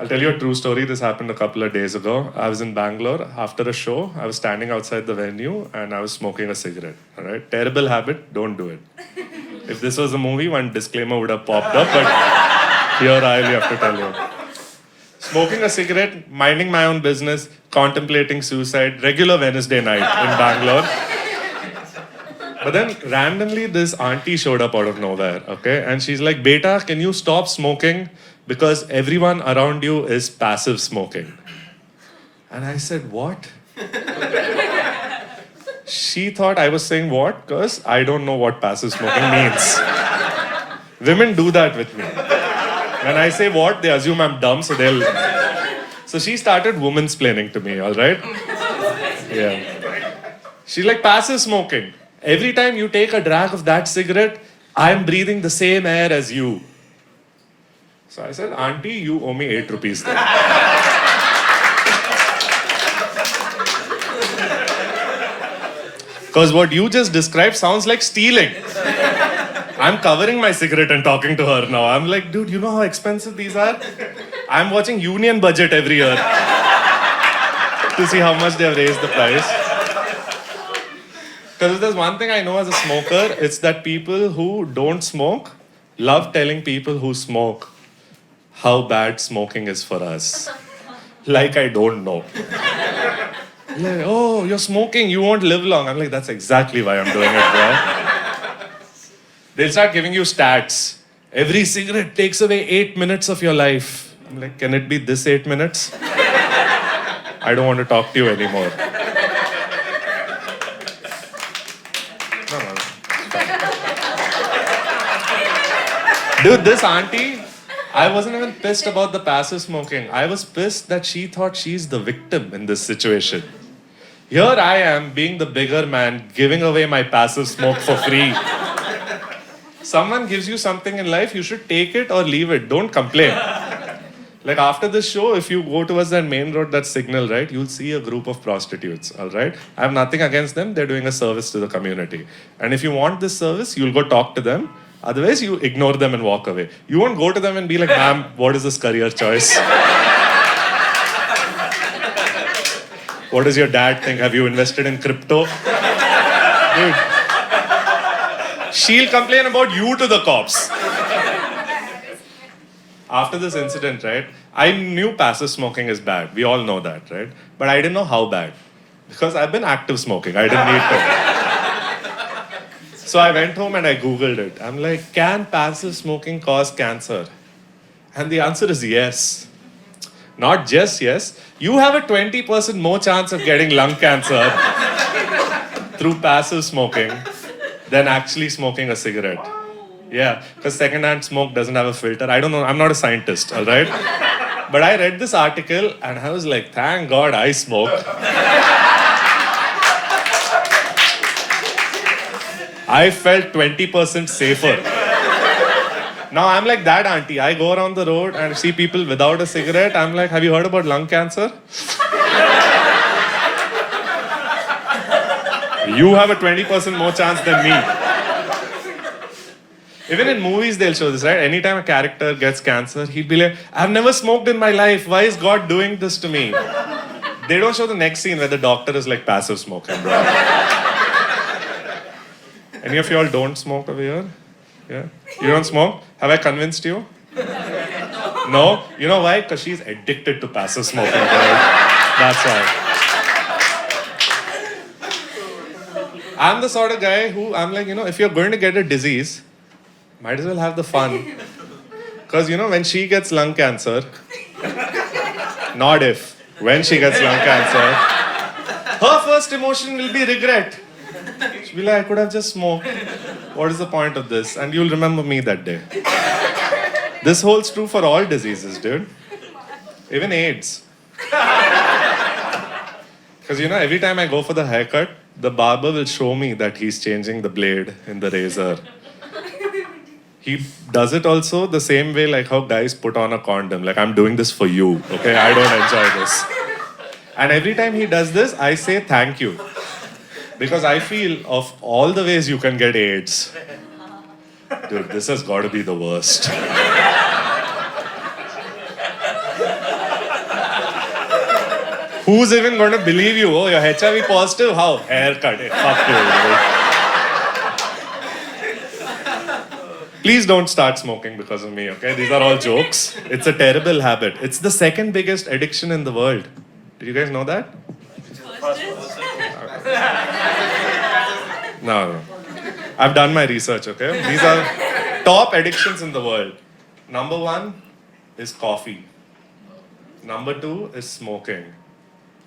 I'll tell you a true story. This happened a couple of days ago. I was in Bangalore after a show. I was standing outside the venue and I was smoking a cigarette. All right, terrible habit. Don't do it. If this was a movie, one disclaimer would have popped up, but here I'll have to tell you. Smoking a cigarette, minding my own business, contemplating suicide, regular Wednesday night in Bangalore. But then randomly this auntie showed up out of nowhere, okay? And she's like, Beta, can you stop smoking? Because everyone around you is passive smoking. And I said, what? She thought I was saying what? Because I don't know what passive smoking means. Women do that with me. When I say what, they assume I'm dumb, so they'll... So she started woman-splaining to me, all right? Yeah. She's like, passive smoking. Every time you take a drag of that cigarette, I'm breathing the same air as you. So I said, Auntie, you owe me 8 rupees then. Because what you just described sounds like stealing. I'm covering my cigarette and talking to her now. I'm like, dude, you know how expensive these are? I'm watching Union Budget every year to see how much they have raised the price. Because if there's one thing I know as a smoker, it's that people who don't smoke love telling people who smoke how bad smoking is for us. Like I don't know. Like, oh, you're smoking, you won't live long. I'm like, that's exactly why I'm doing it, bro. They'll start giving you stats. Every cigarette takes away 8 minutes of your life. I'm like, can it be this 8 minutes? I don't want to talk to you anymore. No. Dude, this auntie, I wasn't even pissed about the passive smoking. I was pissed that she thought she's the victim in this situation. Here I am, being the bigger man, giving away my passive smoke for free. Someone gives you something in life, you should take it or leave it. Don't complain. Like after this show, if you go towards that main road, that signal, right, you'll see a group of prostitutes, all right? I have nothing against them. They're doing a service to the community. And if you want this service, you'll go talk to them. Otherwise, you ignore them and walk away. You won't go to them and be like, ma'am, what is this career choice? What does your dad think? Have you invested in crypto? Dude. She'll complain about you to the cops. After this incident, right, I knew passive smoking is bad. We all know that, right? But I didn't know how bad. Because I've been active smoking. I didn't need to. So I went home and I Googled it. I'm like, can passive smoking cause cancer? And the answer is yes. Not just yes. You have a 20% more chance of getting lung cancer through passive smoking than actually smoking a cigarette. Yeah, because secondhand smoke doesn't have a filter. I don't know, I'm not a scientist, all right? But I read this article and I was like, thank God I smoke. I felt 20% safer. Now I'm like that auntie. I go around the road and see people without a cigarette. I'm like, have you heard about lung cancer? You have a 20% more chance than me. Even in movies, they'll show this, right? Anytime a character gets cancer, he'll be like, I've never smoked in my life. Why is God doing this to me? They don't show the next scene where the doctor is like passive smoking, bro. Any of you all don't smoke over here? Yeah? You don't smoke? Have I convinced you? No? You know why? Because she's addicted to passive smoking, bro. That's why. I'm the sort of guy who, I'm like, if you're going to get a disease, might as well have the fun. Because, when she gets lung cancer, not if, when she gets lung cancer, her first emotion will be regret. She'll be like, I could have just smoked. What is the point of this? And you'll remember me that day. This holds true for all diseases, dude. Even AIDS. Because, every time I go for the haircut, the barber will show me that he's changing the blade in the razor. He does it also the same way like how guys put on a condom. Like, I'm doing this for you, okay? I don't enjoy this. And every time he does this, I say thank you. Because I feel of all the ways you can get AIDS, dude, this has got to be the worst. Who's even going to believe you? Oh, you're HIV positive? How? Haircut. Fuck you. Please don't start smoking because of me, okay? These are all jokes. It's a terrible habit. It's the second biggest addiction in the world. Did you guys know that? No. I've done my research, okay? These are top addictions in the world. Number 1 is coffee. Number 2 is smoking.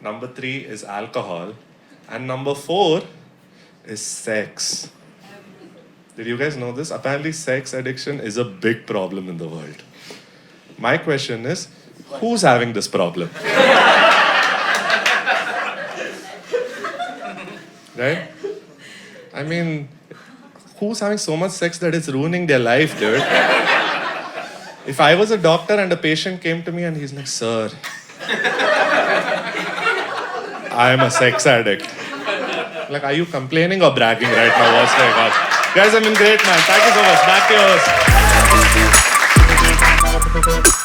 Number 3 is alcohol. And number 4 is sex. Did you guys know this? Apparently sex addiction is a big problem in the world. My question is, who's having this problem? Right? I mean, who's having so much sex that it's ruining their life, dude? If I was a doctor and a patient came to me and he's like, sir, I am a sex addict. Like, are you complaining or bragging right now? What's going on? Guys, I've been great, man. Thank you so much. Back to yours.